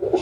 तो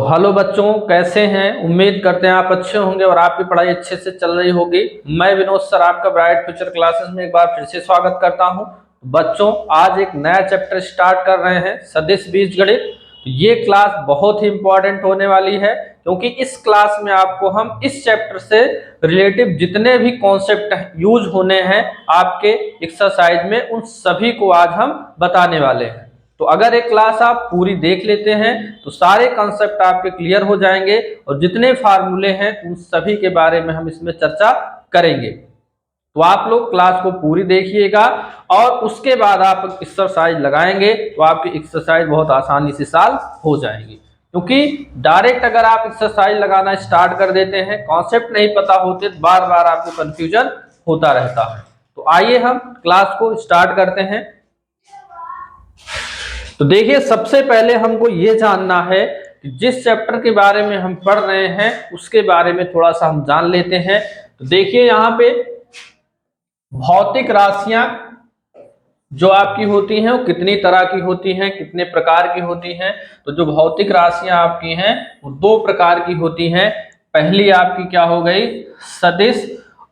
हेलो बच्चों, कैसे हैं? उम्मीद करते हैं आप अच्छे होंगे और आपकी पढ़ाई अच्छे से चल रही होगी। मैं विनोद सर आपका ब्राइट फ्यूचर क्लासेस में एक बार फिर से स्वागत करता हूं। बच्चों, आज एक नया चैप्टर स्टार्ट कर रहे हैं, सदिश बीजगणित। तो ये क्लास बहुत ही इंपॉर्टेंट होने वाली है, क्योंकि इस क्लास में आपको हम इस चैप्टर से रिलेटिव जितने भी कॉन्सेप्ट यूज होने हैं आपके एक्सरसाइज में, उन सभी को आज हम बताने वाले हैं। तो अगर एक क्लास आप पूरी देख लेते हैं तो सारे कॉन्सेप्ट आपके क्लियर हो जाएंगे और जितने फार्मूले हैं उन सभी के बारे में हम इसमें चर्चा करेंगे। तो आप लोग क्लास को पूरी देखिएगा और उसके बाद आप एक्सरसाइज लगाएंगे तो आपकी एक्सरसाइज बहुत आसानी से सॉल्व हो जाएगी। क्योंकि डायरेक्ट अगर आप एक्सरसाइज लगाना स्टार्ट कर देते हैं, कॉन्सेप्ट नहीं पता होते, तो बार बार आपको कंफ्यूजन होता रहता है। तो आइए हम क्लास को स्टार्ट करते हैं। तो देखिए, सबसे पहले हमको ये जानना है कि जिस चैप्टर के बारे में हम पढ़ रहे हैं उसके बारे में थोड़ा सा हम जान लेते हैं। तो देखिए, यहाँ पे भौतिक राशियां जो आपकी होती हैं वो कितनी तरह की होती हैं, कितने प्रकार की होती हैं। तो जो भौतिक राशियां आपकी हैं वो दो प्रकार की होती हैं। पहली आपकी क्या हो गई, सदिश,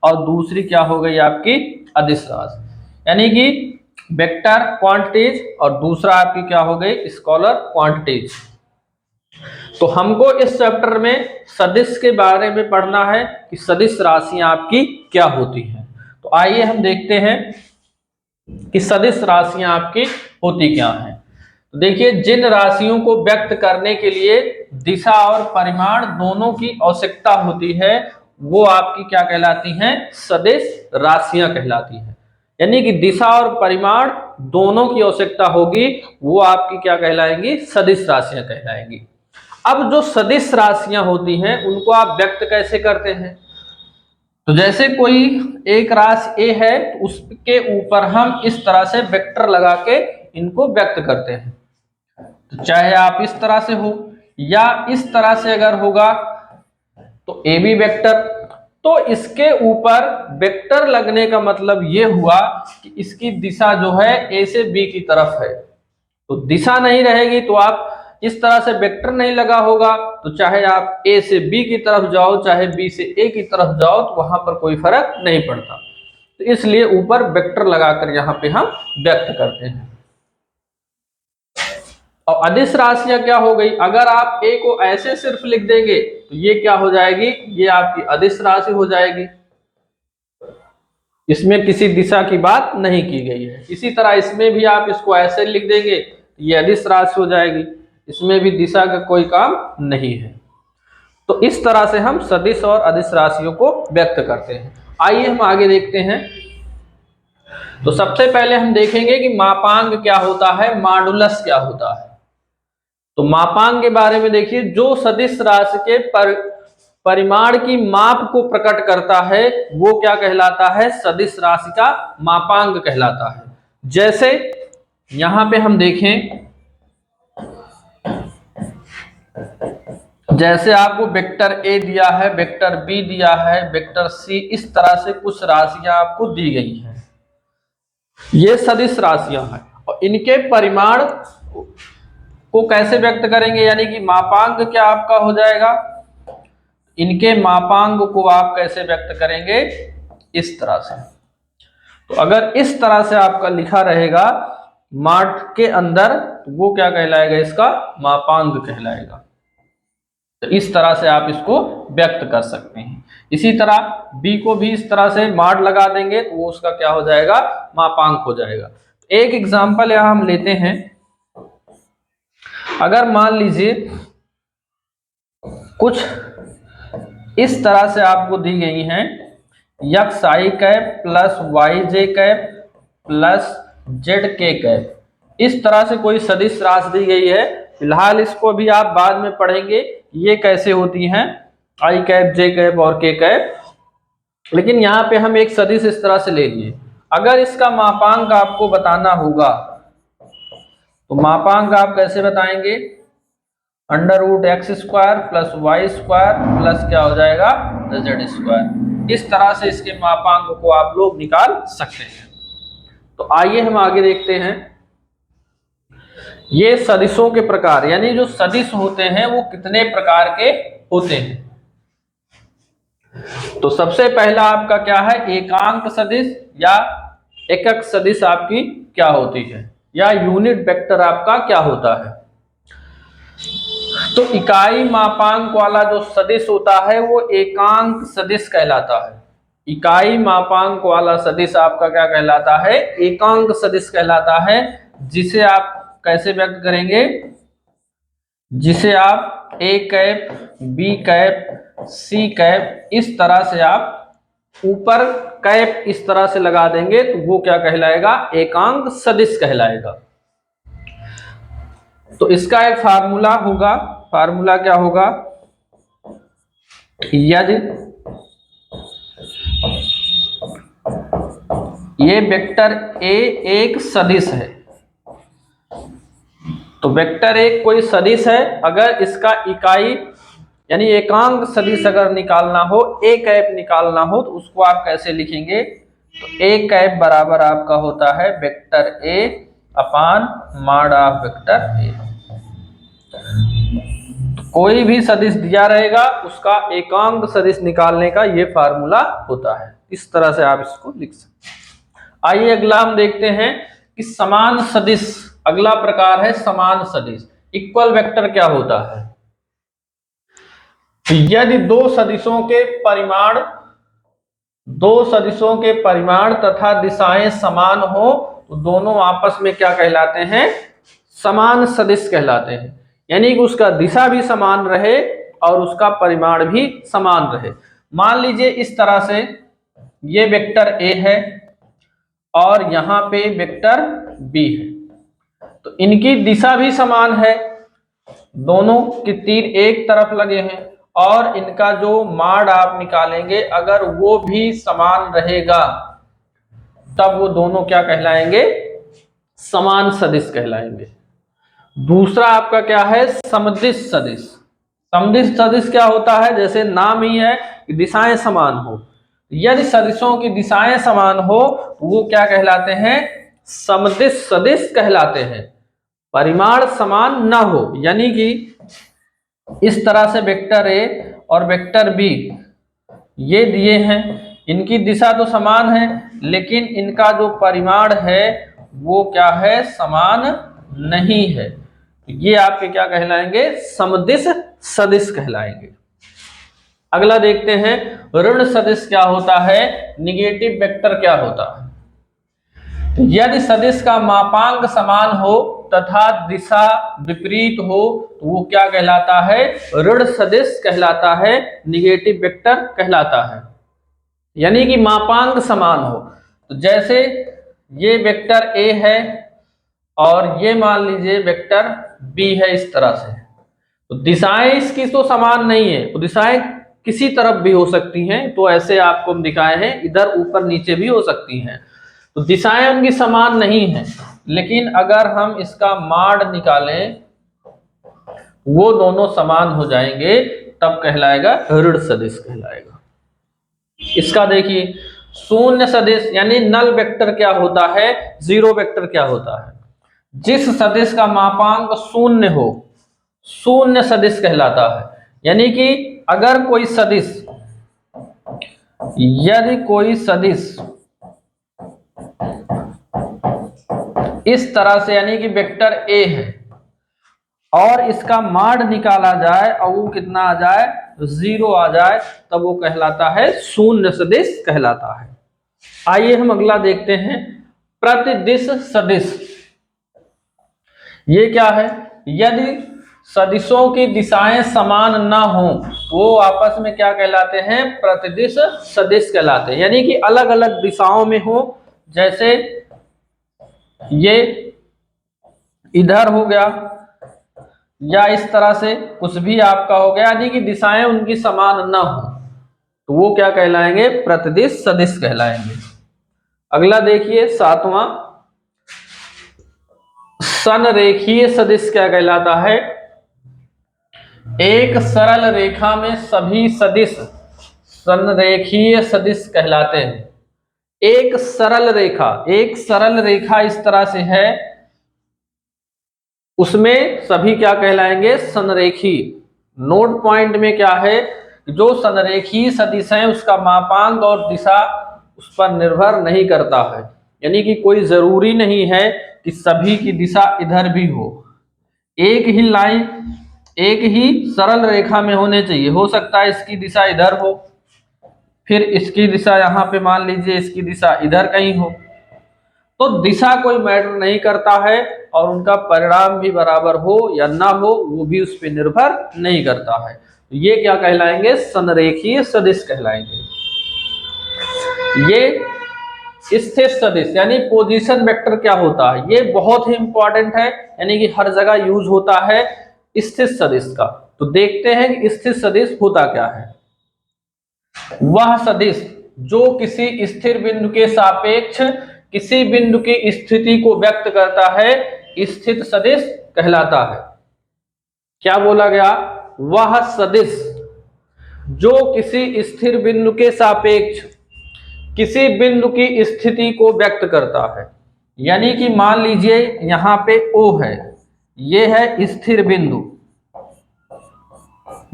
और दूसरी क्या हो गई आपकी अदिश राशि, यानी कि वेक्टर क्वांटिटीज, और दूसरा आपकी क्या हो गई स्केलर क्वांटिटीज। तो हमको इस चैप्टर में सदिश के बारे में पढ़ना है कि सदिश राशियां आपकी क्या होती हैं। तो आइए हम देखते हैं कि सदिश राशियां आपकी होती क्या हैं। तो देखिए, जिन राशियों को व्यक्त करने के लिए दिशा और परिमाण दोनों की आवश्यकता होती है वो आपकी क्या कहलाती हैं, सदिश राशियां कहलाती हैं। यानी कि दिशा और परिमाण दोनों की आवश्यकता होगी, वो आपकी क्या कहलाएंगी, सदिश राशियां कहलाएंगी। अब जो सदिश राशियां होती हैं उनको आप व्यक्त कैसे करते हैं? तो जैसे कोई एक राशि ए है तो उसके ऊपर हम इस तरह से वेक्टर लगा के इनको व्यक्त करते हैं। तो चाहे आप इस तरह से हो या इस तरह से अगर होगा तो ए बी वेक्टर। तो इसके ऊपर वेक्टर लगने का मतलब ये हुआ कि इसकी दिशा जो है ए से बी की तरफ है। तो दिशा नहीं रहेगी तो आप इस तरह से वेक्टर नहीं लगा होगा तो चाहे आप ए से बी की तरफ जाओ चाहे बी से ए की तरफ जाओ तो वहां पर कोई फर्क नहीं पड़ता। तो इसलिए ऊपर वेक्टर लगाकर यहाँ पे हम व्यक्त करते हैं। और अदिश राशियां क्या हो गई, अगर आप ए को ऐसे सिर्फ लिख देंगे तो ये क्या हो जाएगी, ये आपकी अदिश राशि हो जाएगी। इसमें किसी दिशा की बात नहीं की गई है। इसी तरह इसमें भी आप इसको ऐसे लिख देंगे तो ये अदिश राशि हो जाएगी, इसमें भी दिशा का कोई काम नहीं है। तो इस तरह से हम सदिश और अदिश राशियों को व्यक्त करते हैं। आइए हम आगे देखते हैं। तो सबसे पहले हम देखेंगे कि मापांक क्या होता है, मॉडुलस क्या होता है। तो मापांक के बारे में देखिए, जो सदिश राशि के परिमाण की माप को प्रकट करता है वो क्या कहलाता है, सदिश राशि का मापांक कहलाता है। जैसे यहां पे हम देखें, जैसे आपको वेक्टर ए दिया है, वेक्टर बी दिया है, वेक्टर सी, इस तरह से कुछ राशियां आपको दी गई हैं। ये सदिश राशियां हैं और इनके परिमाण को कैसे व्यक्त करेंगे, यानी कि मापांक क्या आपका हो जाएगा, इनके मापांक को आप कैसे व्यक्त करेंगे, इस तरह से। तो अगर इस तरह से आपका लिखा रहेगा माठ के अंदर तो वो क्या कहलाएगा, इसका मापांक कहलाएगा। तो इस तरह से आप इसको व्यक्त कर सकते हैं। इसी तरह बी को भी इस तरह से माठ लगा देंगे तो वो उसका क्या हो जाएगा, मापांक हो जाएगा। एक एग्जांपल यहां हम लेते हैं। अगर मान लीजिए कुछ इस तरह से आपको दी गई हैं, एक्स आई कैप प्लस वाई जे कैप प्लस जेड के कैप, इस तरह से कोई सदिश राशि दी गई है। फिलहाल इसको भी आप बाद में पढ़ेंगे ये कैसे होती हैं, आई कैप, जे कैप और के कैप। लेकिन यहाँ पे हम एक सदिश इस तरह से ले लिए। अगर इसका मापांक आपको बताना होगा तो मापांक आप कैसे बताएंगे, under root x square plus y square plus क्या हो जाएगा, जेड स्क्वायर। इस तरह से इसके मापांक को आप लोग निकाल सकते हैं। तो आइए हम आगे देखते हैं ये सदिशों के प्रकार, यानी जो सदिश होते हैं वो कितने प्रकार के होते हैं। तो सबसे पहला आपका क्या है, एकांक सदिश या एकक सदिश आपकी क्या होती है, या यूनिट वेक्टर आपका क्या होता है। तो इकाई मापांक वाला जो सदिश होता है वो एकांक सदिश कहलाता है। इकाई मापांक वाला सदिश आपका क्या कहलाता है, एकांक सदिश कहलाता है, जिसे आप कैसे व्यक्त करेंगे, जिसे आप A cap, B cap, C cap इस तरह से आप ऊपर कैप इस तरह से लगा देंगे तो वो क्या कहलाएगा, एकांक सदिश कहलाएगा। तो इसका एक फार्मूला होगा, फार्मूला क्या होगा, यदि ये वेक्टर ए एक सदिश है, तो वेक्टर एक कोई सदिश है, अगर इसका इकाई यानी एकांक सदिश अगर निकालना हो, ए कैप निकालना हो, तो उसको आप कैसे लिखेंगे, तो ए कैप बराबर आपका होता है vector A upon mod of vector ए। तो कोई भी सदिश दिया रहेगा उसका एकांक सदिश निकालने का ये फार्मूला होता है, इस तरह से आप इसको लिख सकते हैं। आइए अगला हम देखते हैं कि समान सदिश, अगला प्रकार है समान सदिश। इक्वल वेक्टर क्या होता है, यदि दो सदिशों के परिमाण तथा दिशाएं समान हो तो दोनों आपस में क्या कहलाते हैं, समान सदिश कहलाते हैं। यानी कि उसका दिशा भी समान रहे और उसका परिमाण भी समान रहे। मान लीजिए इस तरह से ये वेक्टर ए है और यहाँ पे वेक्टर बी है, तो इनकी दिशा भी समान है, दोनों के तीर एक तरफ लगे हैं, और इनका जो मॉड आप निकालेंगे अगर वो भी समान रहेगा तब वो दोनों क्या कहलाएंगे, समान सदिश कहलाएंगे। दूसरा आपका क्या है, समदिश सदिश। समदिश सदिश क्या होता है, जैसे नाम ही है कि दिशाएं समान हो, यदि सदिशों की दिशाएं समान हो वो क्या कहलाते हैं, समदिश सदिश कहलाते हैं। परिमाण समान ना हो, यानी कि इस तरह से वेक्टर ए और वेक्टर बी ये दिए हैं, इनकी दिशा तो समान है लेकिन इनका जो परिमाण है वो क्या है, समान नहीं है, ये आपके क्या कहलाएंगे, समदिश सदिश कहलाएंगे। अगला देखते हैं ऋण सदिश क्या होता है, निगेटिव वेक्टर क्या होता है। यदि सदिश का मापांक समान हो तथा दिशा विपरीत हो तो वो क्या कहलाता है, ऋण सदिश कहलाता है, निगेटिव वेक्टर कहलाता है। यानी कि मापांक समान हो, तो जैसे ये वेक्टर ए है और ये मान लीजिए वेक्टर बी है इस तरह से, तो दिशाएं इसकी तो समान नहीं है, तो दिशाएं किसी तरफ भी हो सकती हैं, तो ऐसे आपको हम दिखाए हैं, इधर ऊपर नीचे भी हो सकती हैं, तो दिशाएं उनकी समान नहीं है। लेकिन अगर हम इसका मॉड निकालें वो दोनों समान हो जाएंगे, तब कहलाएगा ऋण सदिश कहलाएगा। इसका देखिए शून्य सदिश यानी नल वेक्टर क्या होता है, जीरो वेक्टर क्या होता है, जिस सदिश का मापांक शून्य हो शून्य सदिश कहलाता है। यानी कि अगर कोई सदिश, यदि कोई सदिश इस तरह से यानी कि वेक्टर ए है और इसका मॉड निकाला जाए और वो कितना आ जाए, जीरो आ जाए, तब वो कहलाता है शून्य सदिश कहलाता है। आइए हम अगला देखते हैं प्रतिदिश सदिश। ये क्या है, यदि सदिशों की दिशाएं समान ना हो वो आपस में क्या कहलाते हैं, प्रतिदिश सदिश कहलाते हैं। यानी कि अलग अलग दिशाओं में हो, जैसे ये इधर हो गया या इस तरह से कुछ भी आपका हो गया, यानी कि दिशाएं उनकी समान ना हो तो वो क्या कहलाएंगे, प्रतिदिश सदिश कहलाएंगे। अगला देखिए सातवां, संरेखीय सदिश क्या कहलाता है। एक सरल रेखा में सभी सदिश संरेखीय सदिश कहलाते हैं। एक सरल रेखा इस तरह से है, उसमें सभी क्या कहलाएंगे, संरेखी। नोट पॉइंट में क्या है, जो संरेखी सदिश है उसका मापांक और दिशा उस पर निर्भर नहीं करता है, यानी कि कोई जरूरी नहीं है कि सभी की दिशा इधर भी हो। एक ही लाइन, एक ही सरल रेखा में होने चाहिए। हो सकता है इसकी दिशा इधर हो, फिर इसकी दिशा यहाँ पे मान लीजिए इसकी दिशा इधर कहीं हो, तो दिशा कोई मैटर नहीं करता है, और उनका परिणाम भी बराबर हो या ना हो वो भी उस पर निर्भर नहीं करता है। तो ये क्या कहलाएंगे, संरेखीय सदिश कहलाएंगे। ये स्थिर सदिश यानी पोजीशन वेक्टर क्या होता है, ये बहुत ही इंपॉर्टेंट है, यानी कि हर जगह यूज होता है स्थिर सदिश का। तो देखते हैं कि स्थिर सदिश होता क्या है। वह सदिश जो किसी स्थिर बिंदु के सापेक्ष किसी बिंदु की स्थिति को व्यक्त करता है स्थित सदिश कहलाता है। क्या बोला गया, वह सदिश जो किसी स्थिर बिंदु के सापेक्ष किसी बिंदु की स्थिति को व्यक्त करता है, यानी कि मान लीजिए यहां पे O है, ये है स्थिर बिंदु,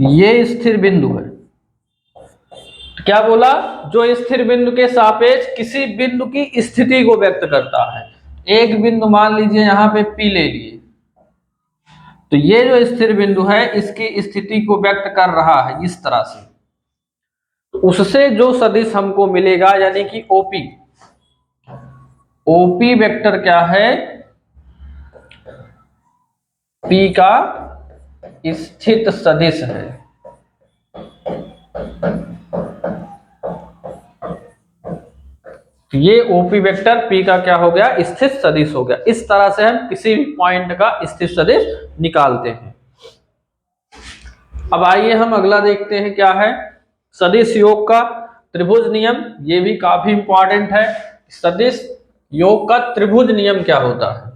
ये स्थिर बिंदु है। क्या बोला, जो स्थिर बिंदु के सापेक्ष किसी बिंदु की स्थिति को व्यक्त करता है। एक बिंदु मान लीजिए यहां पे P ले लिए, तो ये जो स्थिर बिंदु है इसकी स्थिति को व्यक्त कर रहा है इस तरह से, उससे जो सदिश हमको मिलेगा यानी कि ओपी वेक्टर क्या है, P का स्थित सदिश है। ये ओपी वेक्टर P का क्या हो गया, स्थित सदिश हो गया। इस तरह से हम किसी भी पॉइंट का स्थित सदिश निकालते हैं। अब आइए हम अगला देखते हैं क्या है, सदिश योग का त्रिभुज नियम। ये भी काफी इंपॉर्टेंट है। सदिश योग का त्रिभुज नियम क्या होता है,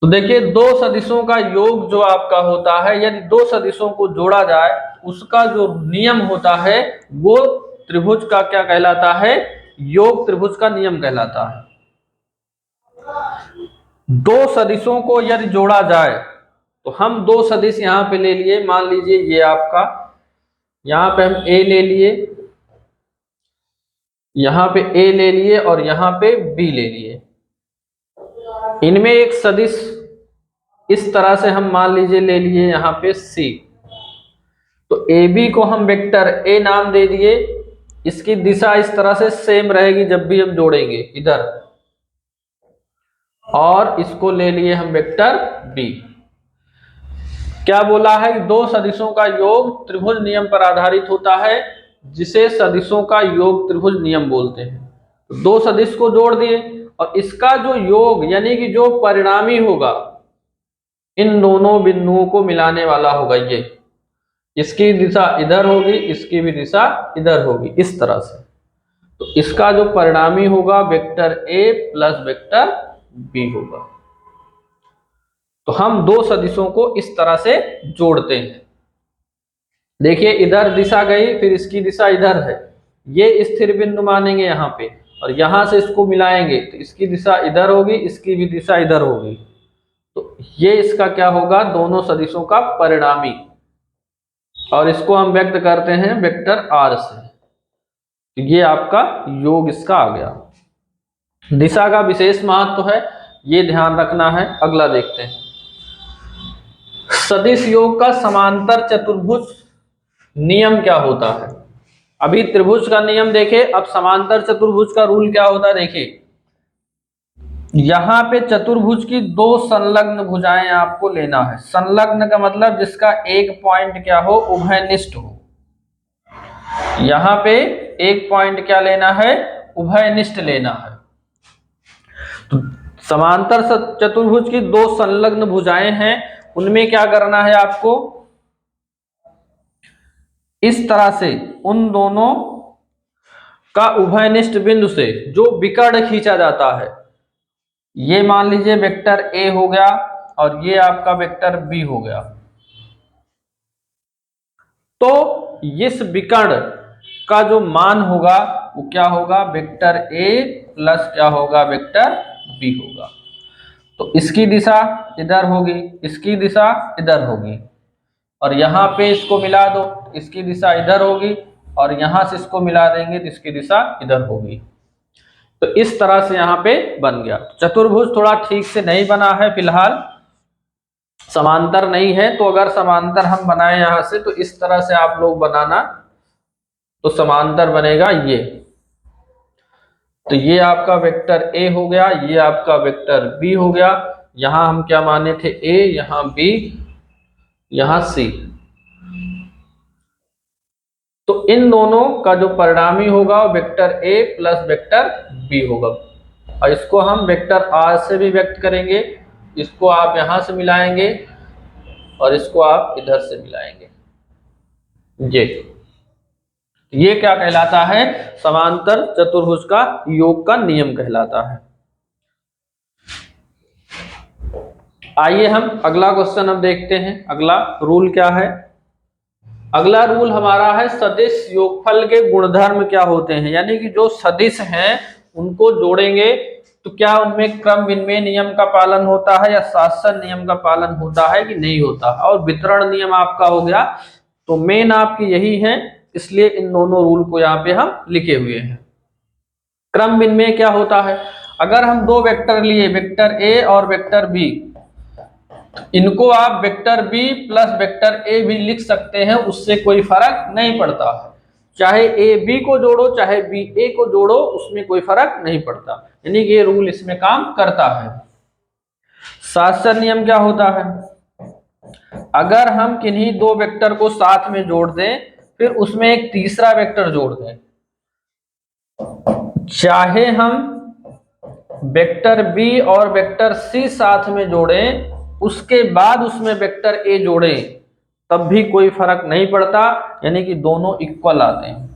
तो देखिए दो सदिशों का योग जो आपका होता है, यदि दो सदिशों को जोड़ा जाए उसका जो नियम होता है वो त्रिभुज का क्या कहलाता है, योग त्रिभुज का नियम कहलाता है। दो सदिशों को यदि जोड़ा जाए तो हम दो सदिश यहां पे ले लिए, मान लीजिए ये आपका, यहां पे हम A ले लिए, यहां पे A ले लिए और यहां पे B ले लिए। इनमें एक सदिश इस तरह से हम मान लीजिए ले लिए यहां पे C, तो AB को हम वेक्टर A नाम दे दिए। इसकी दिशा इस तरह से सेम रहेगी जब भी हम जोड़ेंगे इधर, और इसको ले लिए हम वेक्टर B। क्या बोला है, दो सदिशों का योग त्रिभुज नियम पर आधारित होता है, जिसे सदिशों का योग त्रिभुज नियम बोलते हैं। तो दो सदिश को जोड़ दिए और इसका जो योग यानी कि जो परिणामी होगा इन दोनों बिंदुओं को मिलाने वाला होगा। ये इसकी दिशा इधर होगी, इसकी भी दिशा इधर होगी इस तरह से। तो इसका जो परिणामी होगा vector A plus vector B होगा। तो हम दो सदिशों को इस तरह से जोड़ते हैं। देखिए इधर दिशा गई, फिर इसकी दिशा इधर है, ये स्थिर बिंदु मानेंगे यहाँ पे, और यहां से इसको मिलाएंगे तो इसकी दिशा इधर होगी, इसकी भी दिशा इधर होगी। तो ये इसका क्या होगा, दोनों सदिशों का परिणामी, और इसको हम व्यक्त करते हैं वेक्टर R से। तो ये आपका योग इसका आ गया। दिशा का विशेष महत्व है, ये ध्यान रखना है। अगला देखते हैं, सदिश योग का समांतर चतुर्भुज नियम क्या होता है। अभी त्रिभुज का नियम देखे, अब समांतर चतुर्भुज का रूल क्या होता है। देखिए यहां पे चतुर्भुज की दो संलग्न भुजाएं आपको लेना है। संलग्न का मतलब जिसका एक पॉइंट क्या हो, उभयनिष्ठ हो। यहां पे एक पॉइंट क्या लेना है, उभयनिष्ठ लेना है। तो समांतर चतुर्भुज की दो संलग्न भुजाएं हैं, उनमें क्या करना है आपको, इस तरह से उन दोनों का उभयनिष्ठ बिंदु से जो विकर्ण खींचा जाता है, ये मान लीजिए वेक्टर A हो गया और ये आपका वेक्टर B हो गया। तो इस विकर्ण का जो मान होगा वो क्या होगा, वेक्टर ए प्लस क्या होगा, वेक्टर बी होगा। तो इसकी दिशा इधर होगी, इसकी दिशा इधर होगी, और यहाँ पे इसको मिला दो, इसकी दिशा इधर होगी, और यहां से इसको मिला देंगे तो इसकी दिशा इधर होगी। तो इस तरह से यहाँ पे बन गया। चतुर्भुज थोड़ा ठीक से नहीं बना है फिलहाल, समांतर नहीं है, तो अगर समांतर हम बनाए यहां से तो इस तरह से आप लोग बनाना, तो समांतर बनेगा ये। तो ये आपका वेक्टर ए हो गया, ये आपका वेक्टर बी हो गया। यहां हम क्या माने थे, ए, यहां बी, यहां सी। तो इन दोनों का जो परिणामी होगा वो vector a plus vector b होगा, और इसको हम वेक्टर आर से भी व्यक्त करेंगे। इसको आप यहां से मिलाएंगे और इसको आप इधर से मिलाएंगे। ये क्या कहलाता है, समांतर चतुर्भुज का योग का नियम कहलाता है। आइए हम अगला क्वेश्चन अब देखते हैं। अगला रूल क्या है, अगला रूल हमारा है सदिश योगफल के गुणधर्म क्या होते हैं, यानी कि जो सदिश हैं उनको जोड़ेंगे तो क्या उनमें क्रम विनिमय नियम का पालन होता है या शासन नियम का पालन होता है कि नहीं होता, और वितरण नियम आपका हो गया। तो मेन आपकी यही है, इसलिए इन दोनों रूल को यहाँ पे हम लिखे हुए हैं। क्रम विनिमय क्या होता है, अगर हम दो वेक्टर लिए, वेक्टर ए और वेक्टर बी, इनको आप vector b plus vector a भी लिख सकते हैं, उससे कोई फर्क नहीं पड़ता है। चाहे ए बी को जोड़ो चाहे बी ए को जोड़ो, उसमें कोई फर्क नहीं पड़ता, यानी कि ये रूल इसमें काम करता है। शासन नियम क्या होता है, अगर हम किन्हीं दो वेक्टर को साथ में जोड़ दें फिर उसमें एक तीसरा वेक्टर जोड़ दें, चाहे हम वेक्टर बी और वेक्टर सी साथ में जोड़ें उसके बाद उसमें वेक्टर ए जोड़ें, तब भी कोई फर्क नहीं पड़ता, यानी कि दोनों इक्वल आते हैं।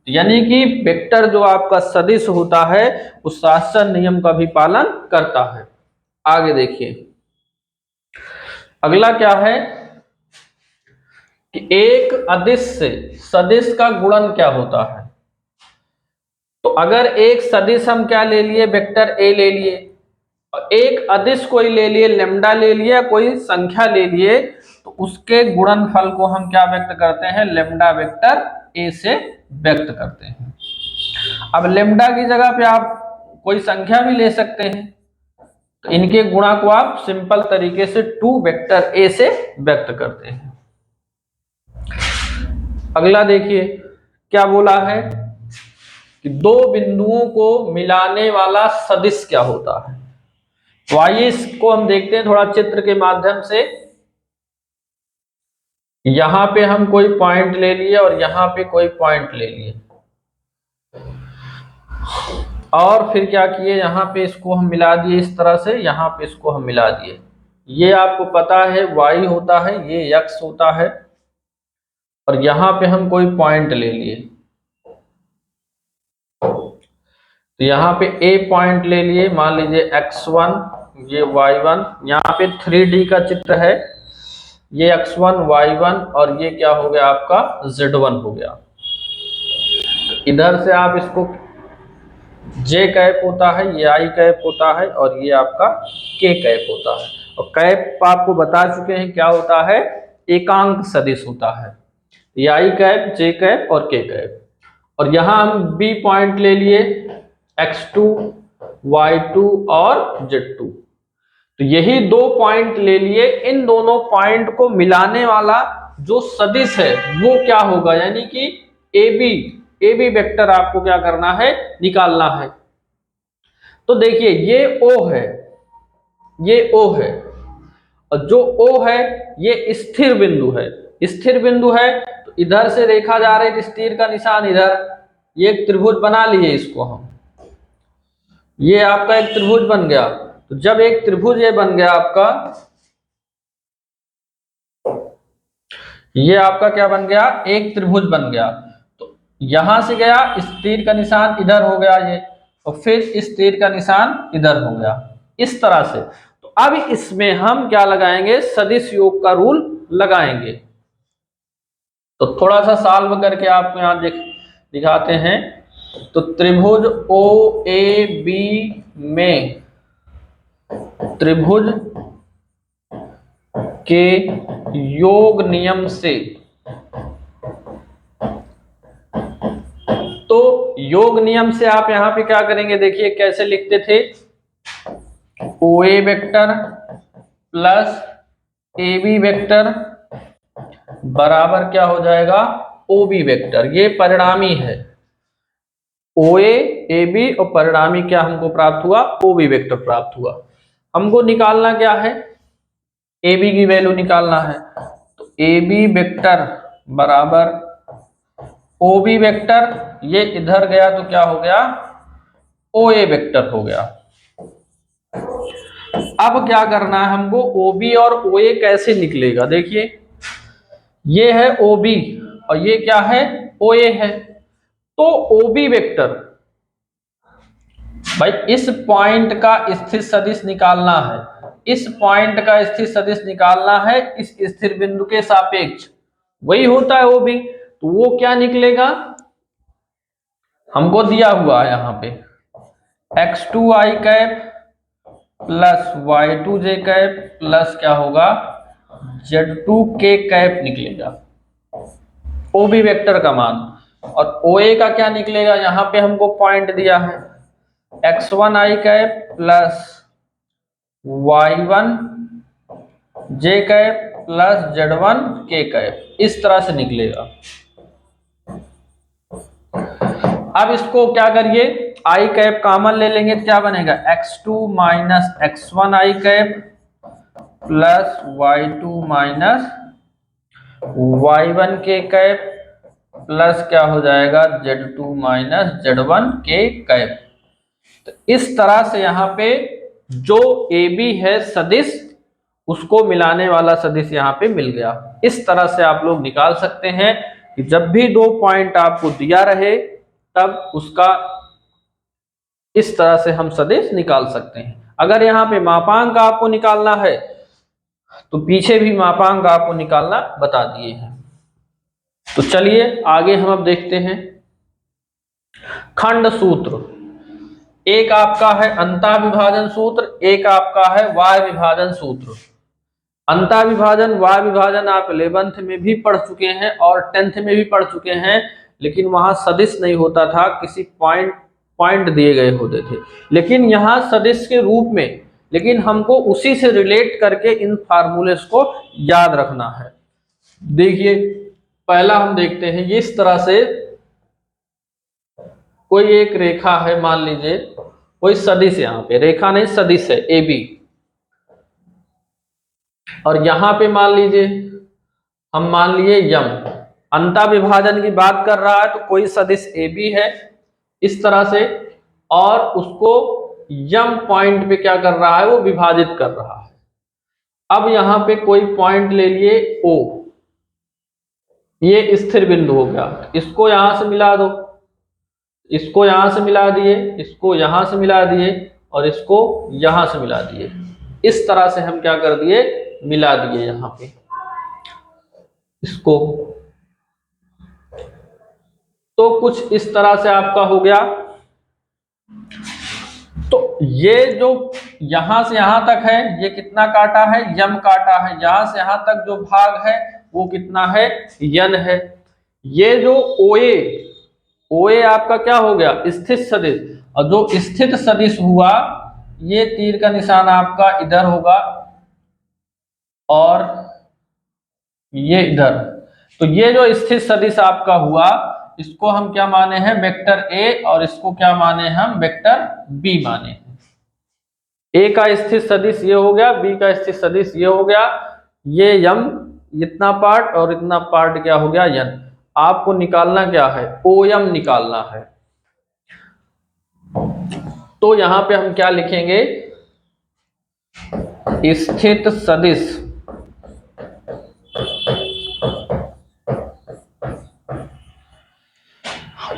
यानी कि वेक्टर जो आपका सदिश होता है उस शासन नियम का भी पालन करता है। आगे देखिए, अगला क्या है कि एक अदिश से सदिश का गुणन क्या होता है। तो अगर एक सदिश हम क्या ले लिए, वेक्टर ए ले लिए, और एक अदिश कोई ले लिए, लेम्डा ले लिया, कोई संख्या ले लिए, तो उसके गुणनफल को हम क्या व्यक्त करते हैं, लेम्डा वेक्टर ए से व्यक्त करते हैं। अब लेम्डा की जगह पे आप कोई संख्या भी ले सकते हैं, तो इनके गुणा को आप सिंपल तरीके से 2 वेक्टर ए से व्यक्त करते हैं। अगला देखिए क्या बोला है कि दो बिंदुओं को मिलाने वाला सदिश क्या होता है। तो आइए इसको हम देखते हैं थोड़ा चित्र के माध्यम से। यहां पे हम कोई पॉइंट ले लिए और यहां पे कोई पॉइंट ले लिए, और फिर क्या किए, यहाँ पे इसको हम मिला दिए इस तरह से, यहाँ पे इसको हम मिला दिए। ये आपको पता है y होता है, ये x होता है, और यहाँ पे हम कोई पॉइंट ले लिए, तो यहाँ पे a पॉइंट ले लिए, मान लीजिए x1, ये y1, यहाँ पे 3D का चित्र है, ये x1 y1 और ये क्या हो गया आपका z1 हो गया। इधर से आप इसको j कैप होता है, ये i कैप होता है, और ये आपका k कैप होता है। और कैप आपको बता चुके हैं क्या होता है, एकांक सदिश होता है, ये i कैप, j कैप और k कैप। और यहाँ हम b पॉइंट ले लिए, x2 y2 और z2, तो यही दो पॉइंट ले लिए, इन दोनों पॉइंट को मिलाने वाला जो सदिश है वो क्या होगा, यानी कि ए बी वेक्टर आपको क्या करना है, निकालना है। तो देखिए ये O है, ये O है, और जो O है ये स्थिर बिंदु है, स्थिर बिंदु है, तो इधर से रेखा जा रही है, तीर का निशान इधर, ये एक त्रिभुज बना लिए इसको हम, ये आपका एक त्रिभुज बन गया। तो जब एक त्रिभुज ये बन गया आपका, ये आपका क्या बन गया, एक त्रिभुज बन गया, तो यहां से गया, इस तीर का निशान इधर हो गया ये, और फिर इस तीर का निशान इधर हो गया, इस तरह से। तो अब इसमें हम क्या लगाएंगे, सदिश योग का रूल लगाएंगे। तो थोड़ा सा सॉल्व करके आपको यहां दिखाते हैं। तो त्रिभुज ओ ए बी में त्रिभुज के योग नियम से, तो योग नियम से आप यहां पे क्या करेंगे, देखिए कैसे लिखते थे, O A vector plus A B vector बराबर क्या हो जाएगा, ओ बी वेक्टर। ये परिणामी है, ओ ए बी और परिणामी क्या हमको प्राप्त हुआ, ओ बी वेक्टर प्राप्त हुआ। हमको निकालना क्या है, ए बी की वैल्यू निकालना है। तो ए बी वेक्टर बराबर ओ बी वेक्टर, ये इधर गया तो क्या हो गया, ओ ए वेक्टर हो गया। अब क्या करना है हमको, ओ बी और ओ ए कैसे निकलेगा, देखिए ये है ओ बी और ये क्या है, ओ ए है। तो ओ बी वेक्टर, भाई इस पॉइंट का स्थिर सदिश निकालना है, इस पॉइंट का स्थिर सदिश निकालना है इस स्थिर बिंदु के सापेक्ष, वही होता है ओ बी। तो वो क्या निकलेगा, हमको दिया हुआ है यहाँ पे x2i cap plus y2j cap plus क्या होगा z2k कैप निकलेगा, ओ बी वेक्टर का मान। और ओ ए का क्या निकलेगा, यहाँ पे हमको पॉइंट दिया है x1i cap plus y1 j cap plus z1k cap, इस तरह से निकलेगा। अब इसको क्या करिए, i कैप कॉमन ले लेंगे तो क्या बनेगा, x2 minus x1i cap plus y2 minus y1k cap plus क्या हो जाएगा z2 माइनस z1k कैप। तो इस तरह से यहाँ पे जो AB है सदिश, उसको मिलाने वाला सदिश यहाँ पे मिल गया। इस तरह से आप लोग निकाल सकते हैं कि जब भी दो पॉइंट आपको दिया रहे तब उसका इस तरह से हम सदिश निकाल सकते हैं। अगर यहाँ पे मापांक आपको निकालना है तो पीछे भी मापांक आपको निकालना बता दिए हैं। तो चलिए आगे हम अब देखते हैं खंड सूत्र। एक आपका है अंतःविभाजन सूत्र, एक आपका है वाय विभाजन सूत्र। अंतःविभाजन वाय विभाजन आप 11th में भी पढ़ चुके हैं और 10th में भी पढ़ चुके हैं, लेकिन वहां सदिश नहीं होता था, किसी पॉइंट दिए गए होते थे। लेकिन यहाँ सदिश के रूप में, लेकिन हमको उसी से रिलेट करके इन फार्मूलेस को याद रखना है। देखिए पहला हम देखते हैं, इस तरह से कोई एक रेखा है, मान लीजिए कोई सदिश, यहाँ पे रेखा नहीं सदिश है ए बी, और यहां पे मान लीजिए हम मान लिए यम, अंतःविभाजन की बात कर रहा है तो कोई सदिश ए बी है इस तरह से, और उसको यम पॉइंट पे क्या कर रहा है, वो विभाजित कर रहा है। अब यहां पे कोई पॉइंट ले लिए ओ, ये स्थिर बिंदु हो गया, इसको यहां से मिला दो, इसको यहां से मिला दिए, इसको यहां से मिला दिए और इसको यहां से मिला दिए। इस तरह से हम क्या कर दिए, मिला दिए यहां पे इसको। तो कुछ इस तरह से आपका हो गया। तो ये जो यहां से यहां तक है ये कितना काटा है, यम काटा है। यहां से यहां तक जो भाग है वो कितना है, यन है। ये जो ओए, ओए आपका क्या हो गया, स्थित सदिश, और जो स्थित सदिश हुआ ये तीर का निशान आपका इधर होगा और ये इधर। तो ये जो स्थित सदिश आपका हुआ इसको हम क्या माने हैं, वेक्टर ए, और इसको क्या माने हम, वेक्टर बी माने हैं। ए का स्थित सदिश ये हो गया, बी का स्थित सदिश ये हो गया, ये यम इतना पार्ट और इतना पार्ट क्या हो गया, यन। आपको निकालना क्या है, ओ यम निकालना है। तो यहां पे हम क्या लिखेंगे, स्थित सदिश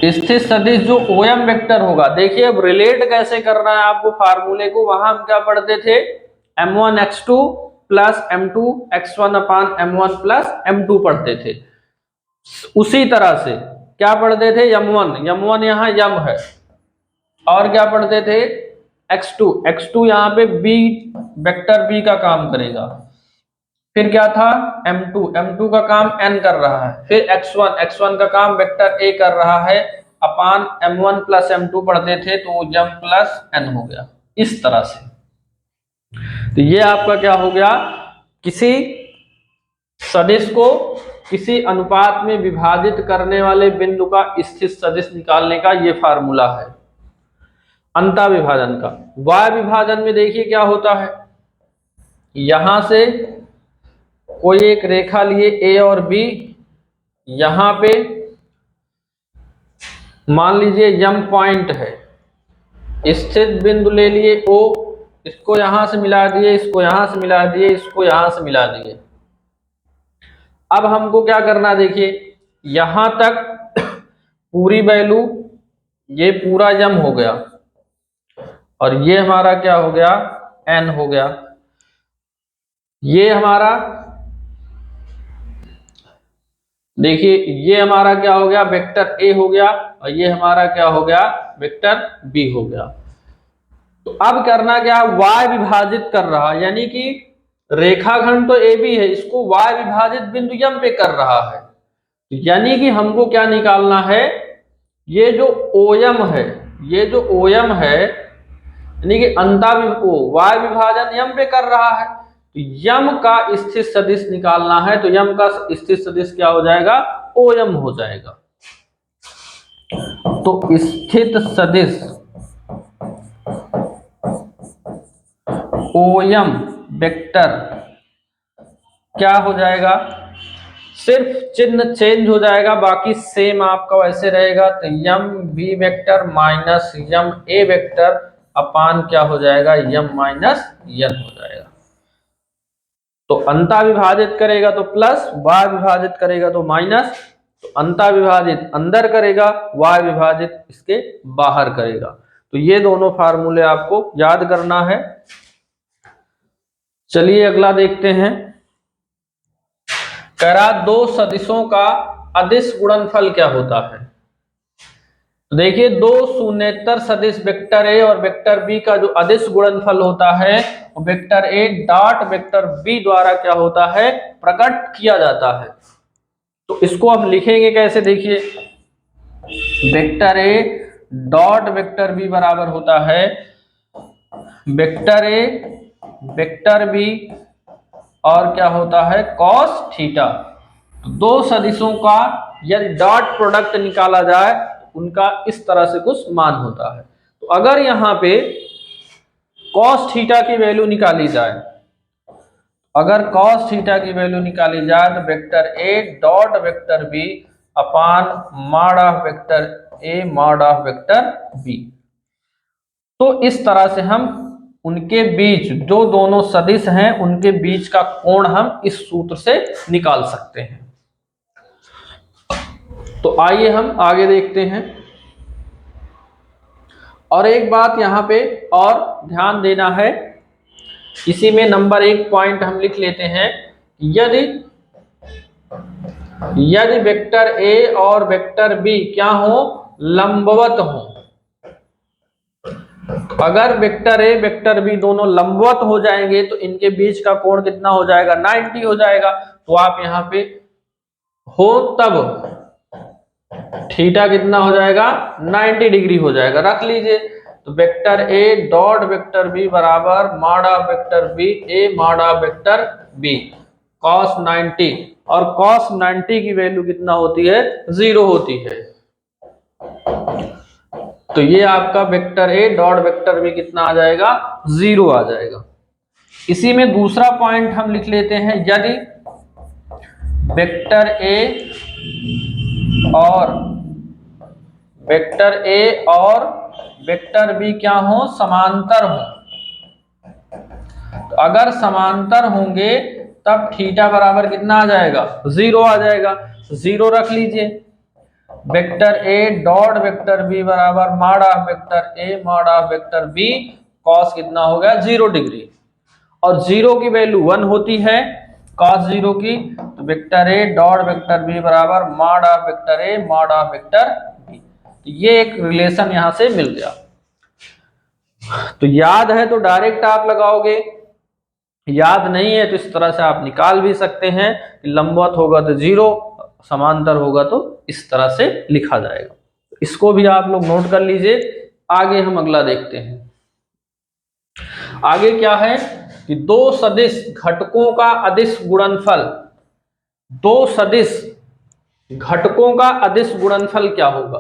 स्थित सदिश जो ओएम वेक्टर होगा। देखिए अब रिलेट कैसे करना है आपको फार्मूले को, वहां हम क्या पढ़ते थे, m1 x2 plus m2 x1 अपान m1 प्लस m2 पढ़ते थे। उसी तरह से क्या पढ़ते थे, m1, m1 यहाँ यम है, और क्या पढ़ते थे, x2, x2 यहाँ पे b वेक्टर b का काम करेगा। फिर क्या था, m2, m2 का काम n कर रहा है। फिर x1, x1 का काम वेक्टर a कर रहा है, अपान m1 प्लस m2 पढ़ते थे तो m प्लस n हो गया, इस तरह से। तो ये आपका क्या हो गया, किसी सदिश को किसी अनुपात में विभाजित करने वाले बिंदु का स्थित सदिश निकालने का ये फार्मूला है अंतः विभाजन का। वाय विभाजन में देखिए क्या होता है, यहां से कोई एक रेखा लिए ए और बी, यहां पे मान लीजिए यम पॉइंट है, स्थित बिंदु ले लिए ओ, इसको यहां से मिला दिए, इसको यहां से मिला दिए, इसको यहां से मिला दिए। अब हमको क्या करना, देखिए यहां तक पूरी वैल्यू, ये पूरा यम हो गया, और ये हमारा क्या हो गया, एन हो गया। ये हमारा देखिए, ये हमारा क्या हो गया, वेक्टर ए हो गया, और ये हमारा क्या हो गया, वेक्टर बी हो गया। तो अब करना क्या, y विभाजित कर रहा, यानी कि रेखाखंड तो ए बी है, इसको y विभाजित बिंदु यम पे कर रहा है। यानी कि हमको क्या निकालना है, ये जो ओयम है, ये जो ओयम है, यानी कि y विभाजन यम पे कर रहा है, तो यम का स्थित सदिश निकालना है, तो यम का स्थित सदिश क्या हो जाएगा, ओयम हो जाएगा। तो स्थित सदिश ओयम वेक्टर क्या हो जाएगा, सिर्फ चिन्ह चेंज हो जाएगा, बाकी सेम आपका वैसे रहेगा। तो यम बी वेक्टर माइनस यम ए वेक्टर अपान क्या हो जाएगा, यम माइनस यन हो जाएगा। तो अंतः विभाजित करेगा तो प्लस, वाय विभाजित करेगा तो माइनस। तो अंतः विभाजित अंदर करेगा, वाय विभाजित इसके बाहर करेगा। तो ये दोनों फार्मूले आपको याद करना है। चलिए अगला देखते हैं। कह रहा दो सदिशों का अदिश गुणनफल क्या होता है। तो देखिए, दो शून्येतर सदिश वेक्टर ए और वेक्टर बी का जो अदिश गुणनफल होता है, वो वेक्टर ए डॉट वेक्टर बी द्वारा क्या होता है, प्रकट किया जाता है। तो इसको हम लिखेंगे कैसे, देखिए वेक्टर ए डॉट वेक्टर बी बराबर होता है वेक्टर ए वेक्टर बी और क्या होता है, कॉस थीटा। तो दो सदिशों का यदि डॉट प्रोडक्ट निकाला जाए, उनका इस तरह से कुछ मान होता है। तो अगर यहाँ पे कॉस थीटा की वैल्यू निकाली जाए, अगर कॉस थीटा की वैल्यू निकाली जाए, तो vector A dot vector B upon mod of vector A mod of vector B. तो इस तरह से हम उनके बीच, जो दोनों सदिश हैं उनके बीच का कोण हम इस सूत्र से निकाल सकते हैं। तो आइए हम आगे देखते हैं। और एक बात यहाँ पे और ध्यान देना है, इसी में नंबर 1 पॉइंट हम लिख लेते हैं। यदि वेक्टर ए और वेक्टर बी क्या हो, लंबवत हो, अगर वेक्टर ए वेक्टर बी दोनों लंबवत हो जाएंगे तो इनके बीच का कोण कितना हो जाएगा, 90 हो जाएगा। तो आप यहाँ पे हो तब थीटा कितना हो जाएगा, 90 डिग्री हो जाएगा, रख लीजिए। तो वेक्टर ए डॉट वेक्टर बी बराबर mod of vector B A mod of vector B cos 90, और cos 90 की वैल्यू कितना होती है, 0 होती है। तो ये आपका वेक्टर ए डॉट वेक्टर बी कितना आ जाएगा, 0 आ जाएगा। इसी में दूसरा पॉइंट हम लिख लेते हैं। यदि वेक्टर ए और वेक्टर बी क्या हो, समांतर हो, तो अगर समांतर होंगे तब थीटा बराबर कितना आ जाएगा, 0 आ जाएगा। 0 रख लीजिए। वेक्टर ए डॉट वेक्टर बी बराबर mod of vector A mod of vector B cos कितना हो गया, 0 डिग्री, और 0 की वैल्यू 1 होती है। cos 0 की, तो वेक्टर ए डॉट वेक्टर बी बराबर mod of vector A mod of vector B. तो ये एक रिलेशन यहां से मिल गया। तो याद है तो डायरेक्ट आप लगाओगे, याद नहीं है तो इस तरह से आप निकाल भी सकते हैं कि लंबवत होगा तो 0, समांतर होगा तो इस तरह से लिखा जाएगा। इसको भी आप लोग नोट कर लीजिए। आगे हम अगला देखते हैं। आगे क्या है कि दो सदिश घटकों का अदिश गुणनफल, दो सदिश घटकों का अदिश गुणनफल क्या होगा।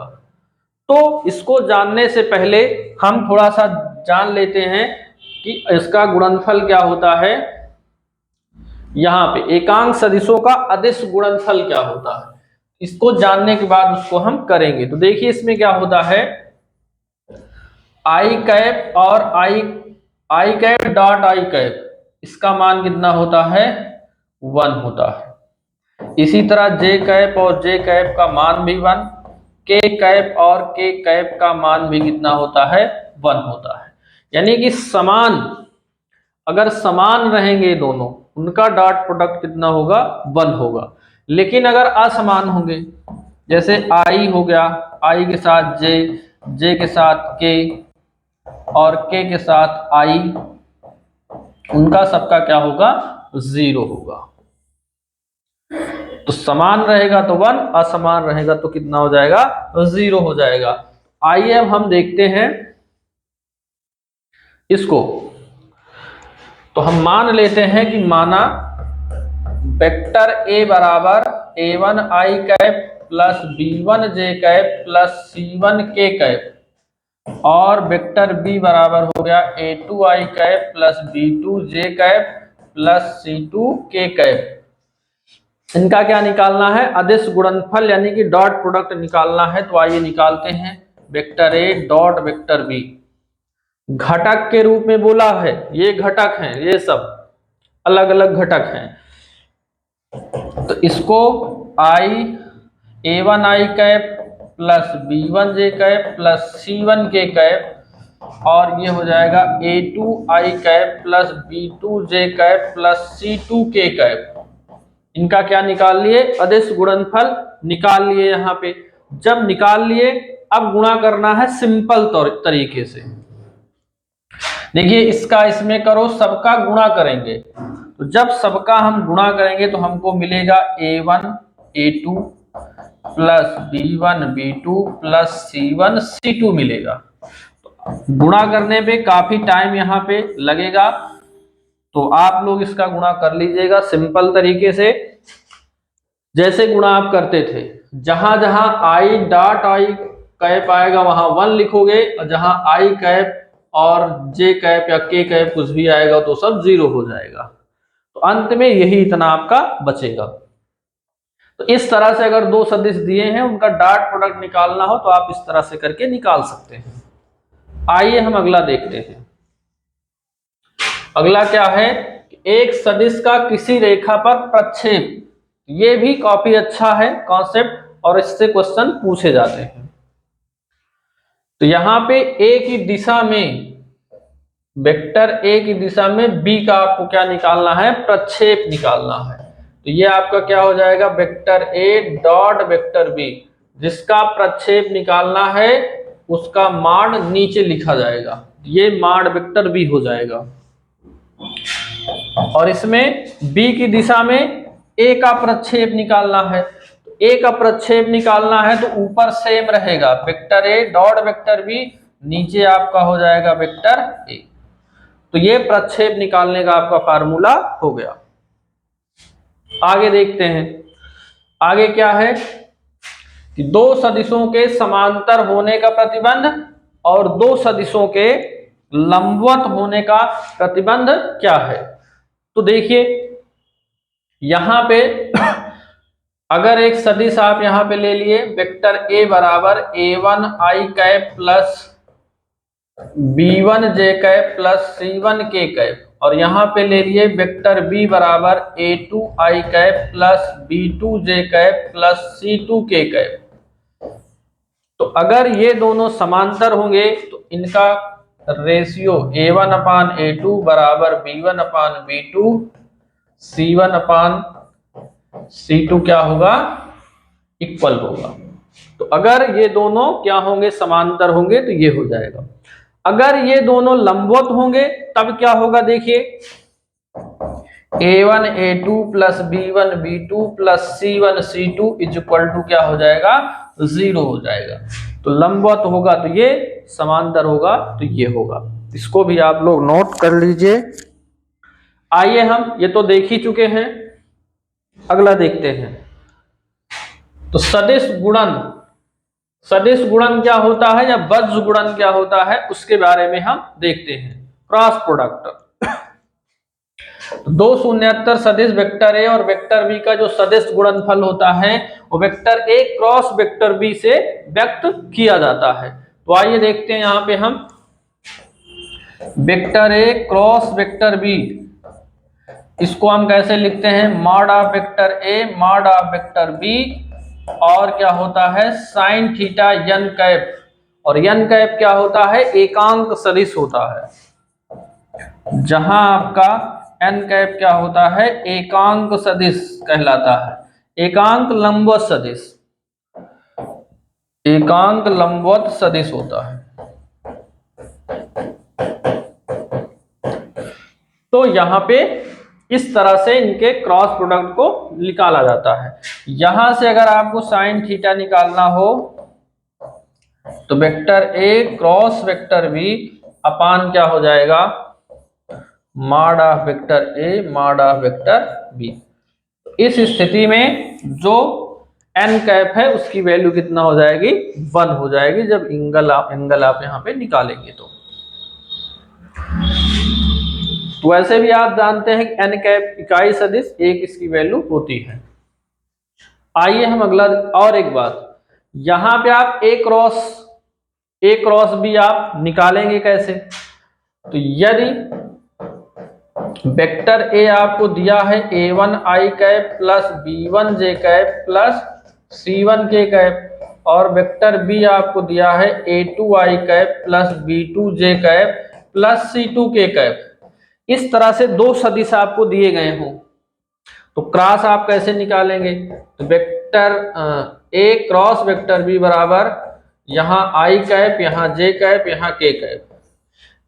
तो इसको जानने से पहले हम थोड़ा सा जान लेते हैं कि इसका गुणनफल क्या होता है। यहां पे एकांक सदिशों का अदिश गुणनफल क्या होता है, इसको जानने के बाद उसको हम करेंगे। तो देखिए इसमें क्या होता है, आई कैप और आई कैप डॉट आई कैप, इसका मान कितना होता है, 1 होता है। इसी तरह जे कैप और जे कैप का मान भी 1, के कैप और के कैप का मान भी कितना होता है, 1 होता है। यानी कि समान, अगर समान रहेंगे दोनों, उनका डॉट प्रोडक्ट कितना होगा, 1 होगा। लेकिन अगर असमान होंगे, जैसे आई हो गया, आई के साथ जे, जे के साथ के और के के साथ आई, उनका सबका क्या होगा, 0 होगा। तो समान रहेगा तो 1, असमान रहेगा तो कितना हो जाएगा, 0 हो जाएगा। आइए अब हम देखते हैं इसको। तो हम मान लेते हैं कि माना वेक्टर ए बराबर a1 आई कैप प्लस b1 जे कैप प्लस c1 के कैप और वेक्टर बी बराबर हो गया a2 आई कैप प्लस b2 जे कैप प्लस c2 के कैप। इनका क्या निकालना है, अदिश गुणनफल यानी कि डॉट प्रोडक्ट निकालना है। तो आइए निकालते हैं। वेक्टर ए डॉट वेक्टर बी, घटक के रूप में बोला है, ये घटक हैं, ये सब अलग अलग घटक हैं। तो इसको आई a1 आई कैप प्लस b1 जे कैप प्लस c1 के कैप और ये हो जाएगा a2 आई कैप प्लस b2 जे कैप प्लस c2 के कैप। इनका क्या निकाल लिए, अदिश गुणनफल निकाल लिए। यहाँ पे जब निकाल लिए, अब गुणा करना है सिंपल तरीके से। देखिए इसका इसमें करो, सबका गुणा करेंगे। तो जब सबका हम गुणा करेंगे तो हमको मिलेगा a1 a2 plus b1 b2 plus c1 c2 मिलेगा। तो गुणा करने पे काफी टाइम यहाँ पे लगेगा, तो आप लोग इसका गुणा कर लीजिएगा सिंपल तरीके से। जैसे गुणा आप करते थे, जहां जहां आई डॉट आई कैप आएगा वहां 1 लिखोगे, और जहां आई कैप और जे कैप या के कैप कुछ भी आएगा तो सब 0 हो जाएगा। तो अंत में यही इतना आपका बचेगा। तो इस तरह से अगर दो सदिश दिए हैं, उनका डॉट प्रोडक्ट निकालना हो तो आप इस तरह से करके निकाल सकते हैं। आइए हम अगला देखते हैं। अगला क्या है, एक सदिश का किसी रेखा पर प्रक्षेप। ये भी काफी अच्छा है कॉन्सेप्ट और इससे क्वेश्चन पूछे जाते हैं। तो यहां पे ए की दिशा में, वेक्टर ए की दिशा में बी का आपको क्या निकालना है, प्रक्षेप निकालना है। तो ये आपका क्या हो जाएगा, वेक्टर ए डॉट वेक्टर बी, जिसका प्रक्षेप निकालना है उसका मान नीचे लिखा जाएगा। ये मान वेक्टर बी हो जाएगा। और इसमें बी की दिशा में ए का प्रक्षेप निकालना है। तो ए का प्रक्षेप निकालना है तो ऊपर सेम रहेगा, वेक्टर ए डॉट वेक्टर बी, नीचे आपका हो जाएगा वेक्टर ए। तो ये प्रक्षेप निकालने का आपका फार्मूला हो गया। आगे देखते हैं। आगे क्या है कि दो सदिशों के समांतर होने का प्रतिबंध और दो सदिशों के लंबवत होने का प्रतिबंध क्या है। तो देखिए यहां पे अगर एक सदिश आप यहां पे ले लिए, वेक्टर ए बराबर a1 आई कैप प्लस b1 जे कैप प्लस c1 के कैप, और यहां पे ले लिए वेक्टर बी बराबर a2 आई कैप प्लस b2 जे कैप प्लस c2 के कैप। तो अगर ये दोनों समांतर होंगे तो इनका रेशियो a1 अपान a2 बराबर b1 अपान b2 C1 अपान C2 क्या होगा, इक्वल होगा। तो अगर ये दोनों क्या होंगे, समांतर होंगे, तो ये हो जाएगा। अगर ये दोनों लंबवत होंगे तब क्या होगा, देखिए A1 A2 plus B1 B2 plus C1 C2 is equal to क्या हो जाएगा, 0 हो जाएगा। तो लंबवत होगा तो ये, समांतर होगा तो ये होगा। इसको भी आप लोग नोट कर लीजिए। आइए हम ये तो देख ही चुके हैं, अगला देखते हैं। तो सदिश गुणन, सदिश गुणन क्या होता है या बज्र गुणन क्या होता है, उसके बारे में हम देखते हैं। क्रॉस प्रोडक्ट, दो शून्यतर सदिश वेक्टर ए और वेक्टर बी का जो सदिश गुणनफल होता है वो वेक्टर ए क्रॉस वेक्टर बी से व्यक्त किया जाता है। तो आइए देखते हैं यहां पे हम वेक्टर ए क्रॉस वेक्टर बी, इसको हम कैसे लिखते हैं, mod of vector A mod of vector b, और क्या होता है साइन थीटा एन कैप, और एन कैप क्या होता है, एकांक सदिश होता है। जहां आपका एन कैप क्या होता है, एकांक सदिश कहलाता है, एकांक लंबवत सदिश, एकांक लंबवत सदिश होता है। तो यहां पे इस तरह से इनके क्रॉस प्रोडक्ट को निकाला जाता है। यहां से अगर आपको साइन थीटा निकालना हो तो वेक्टर ए क्रॉस वेक्टर बी अपान क्या हो जाएगा, mod of vector A mod of vector B. इस स्थिति में जो एन कैप है उसकी वैल्यू कितना हो जाएगी, 1 हो जाएगी, जब एंगल आप यहां पे निकालेंगे तो वैसे भी आप जानते हैं कि एन कैप इकाई सदिश एक इसकी वैल्यू होती है। आइए हम अगला, और एक बात, यहां पे आप ए क्रॉस बी आप निकालेंगे कैसे, तो यदि वेक्टर ए आपको दिया है A1 i cap plus B1 j cap plus C1 k cap, और वेक्टर बी आपको दिया है A2 i cap plus B2 j cap plus C2 k cap, इस तरह से दो सदिश आपको दिए गए हों तो क्रॉस आप कैसे निकालेंगे, तो वेक्टर ए क्रॉस वेक्टर बी बराबर यहां i कैप, यहां j कैप, यहां k कैप।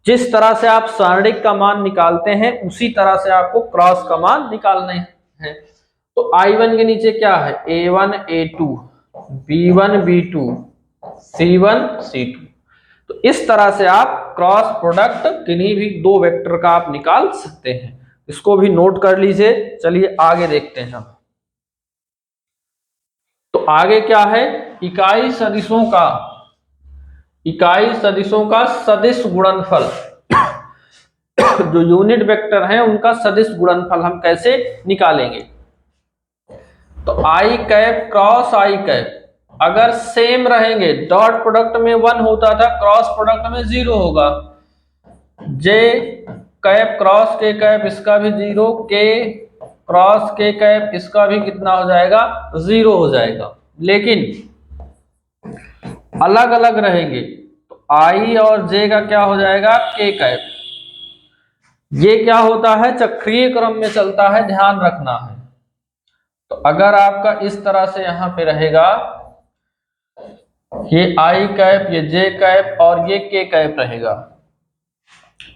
जिस तरह से आप सारणिक का मान निकालते हैं उसी तरह से आपको क्रॉस का मान निकालने हैं। तो I1 के नीचे क्या है, A1 A2 B1 B2 C1 C2। तो इस तरह से आप क्रॉस प्रोडक्ट किन्हीं भी दो वेक्टर का आप निकाल सकते हैं, इसको भी नोट कर लीजिए। चलिए आगे देखते हैं हम। तो आगे क्या है, इकाई सदिशों का सदिश गुणनफल, जो यूनिट वेक्टर हैं उनका सदिश गुणनफल हम कैसे निकालेंगे। तो i cap cross i cap अगर सेम रहेंगे, डॉट प्रोडक्ट में 1 होता था, क्रॉस प्रोडक्ट में 0 होगा। j cap cross k cap इसका भी 0, k क्रॉस k कैप इसका भी कितना हो जाएगा, 0 हो जाएगा। लेकिन अलग अलग रहेंगे तो i और j का क्या हो जाएगा, k कैप। ये क्या होता है, चक्रीय क्रम में चलता है, ध्यान रखना है। तो अगर आपका इस तरह से यहां पे रहेगा, ये i कैप, ये j कैप और ये k कैप रहेगा,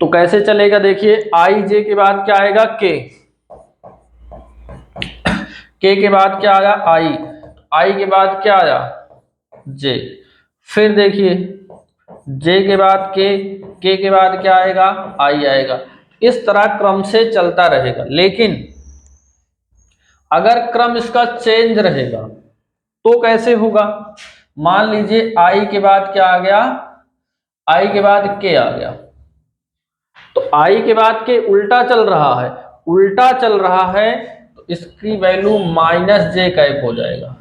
तो कैसे चलेगा, देखिए i j के बाद क्या आएगा, k के बाद क्या आया, i के बाद क्या आया, j, फिर देखिए j के बाद k के बाद क्या आएगा, i आएगा। इस तरह क्रम से चलता रहेगा। लेकिन अगर क्रम इसका चेंज रहेगा तो कैसे होगा, मान लीजिए i के बाद क्या आ गया, i के बाद k आ गया, तो i के बाद k उल्टा चल रहा है, तो इसकी वैल्यू माइनस j कैप हो जाएगा।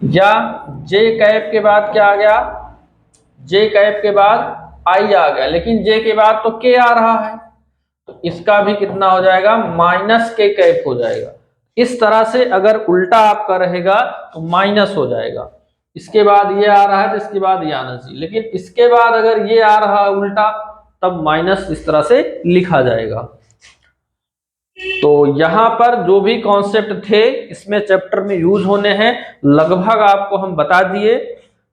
या j कैप के बाद क्या आ गया, j कैप के बाद i आ गया, लेकिन j के बाद तो k आ रहा है, तो इसका भी कितना हो जाएगा, माइनस k कैप हो जाएगा। इस तरह से अगर उल्टा आपका रहेगा तो माइनस हो जाएगा, इसके बाद ये आ रहा है तो इसके बाद ये आना चाहिए, लेकिन इसके बाद अगर ये आ रहा है उल्टा तब माइनस इस तरह से लिखा जाएगा। तो यहाँ पर जो भी कॉन्सेप्ट थे इसमें चैप्टर में यूज होने हैं लगभग आपको हम बता दिए।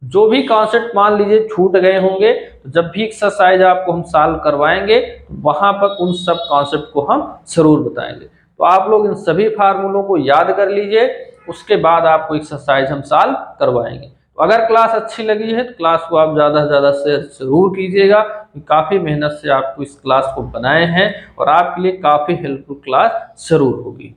जो भी कॉन्सेप्ट मान लीजिए छूट गए होंगे तो जब भी एक्सरसाइज आपको हम सॉल्व करवाएंगे वहां पर उन सब कॉन्सेप्ट को हम जरूर बताएंगे। तो आप लोग इन सभी फार्मूलों को याद कर लीजिए, उसके बाद आपको एक्सरसाइज हम सॉल्व करवाएंगे। तो अगर क्लास अच्छी लगी है तो क्लास को आप ज़्यादा से ज़्यादा शेयर जरूर कीजिएगा। काफ़ी मेहनत से आपको इस क्लास को बनाए हैं और आपके लिए काफ़ी हेल्पफुल क्लास जरूर होगी।